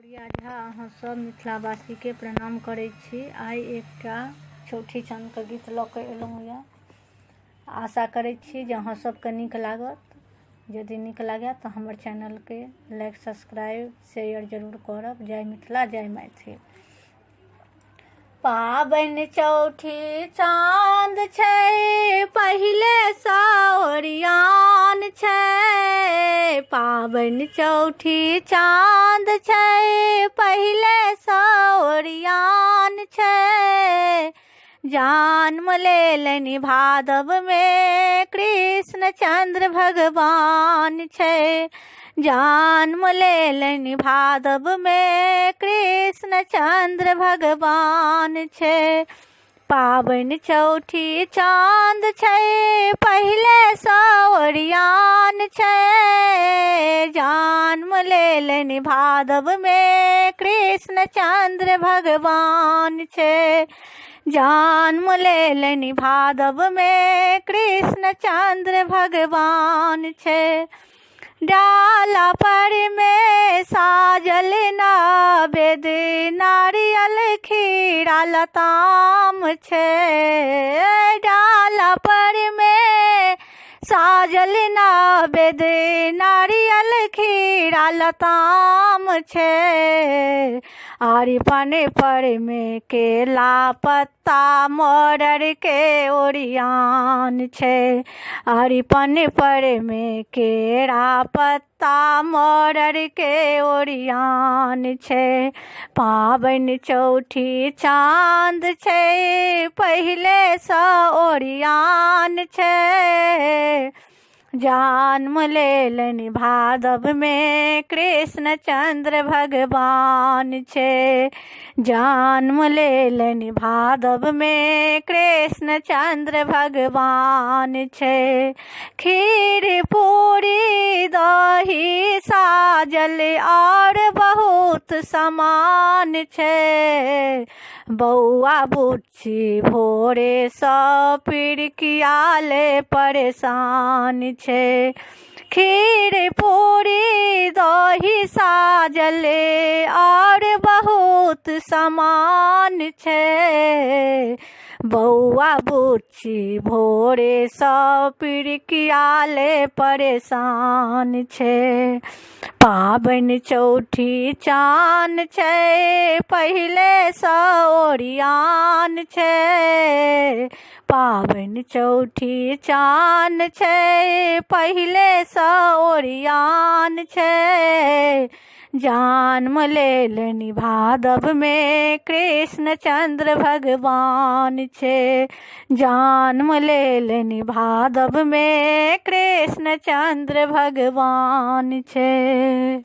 झा अहाँ सब मिथिलावासी के प्रणाम करै छी। आइ एकटा चौठी चाँद के गीत लऽ कऽ एलहुँ यऽ। आशा करै छी जे अहाँ सबके नीक लागत। यदि नीक लागत तऽ हमर चैनल के लाइक सब्सक्राइब शेयर जरूर करब। जय मिथिला जय मैथिल। पाबनि चौठी चाँद छै, पहिले सँ ओरियान छै। पाबनि चौठी चाँद छै, पहिले सँ ओरियान छै। जन्म लेलनि भादवमे कृष्ण चंद्र भगवान छै। जन्म लेलनि भादवमे कृष्ण चंद्र भगवान छै। पाबनि चौठी चाँद छै, पहिले सँ ओरियान छै। जन्म लेलनि भादवमे कृष्ण चंद्र भगवान छै। जन्म लेलनि भादवमे कृष्ण चंद्र भगवान छै। डाला पर में साजल नैवेद्य नारियल खीरा लताम छै। डाला पर में साजल नैवेद्य नारियल खीरा लताम छै। अरिपन पर में केला पत्ता मरर के ओरियान छै। अरिपन पर में केरा पत्ता मरर के ओरियान छै। पाबनि चौठी चाँद छै, पहिले सँ ओरियान छै। जन्म लेलनि भादवमे कृष्ण चंद्र भगवान छै। जन्म लेलनि भादवमे कृष्ण चंद्र भगवान छै। खीर पूरी दही साजल और बहुत सामान छै। बौआ बुच्ची भोरे सँ पिड़कियाले परेशान छै। खीर पूरी दही साजल और बहुत सामान छै। बौआ बुच्ची भोरे सँ पिड़कियाले परेशान छै। पाबनि चौठी चाँद छै, पहिले सँ ओरियान छै। पाबनि चौठी चाँद छै, पहिले सँ ओरियान छै। जन्म लेलनि भादवमे कृष्ण चंद्र भगवान छै। जन्म लेलनि भादवमे कृष्ण चंद्र भगवान छै।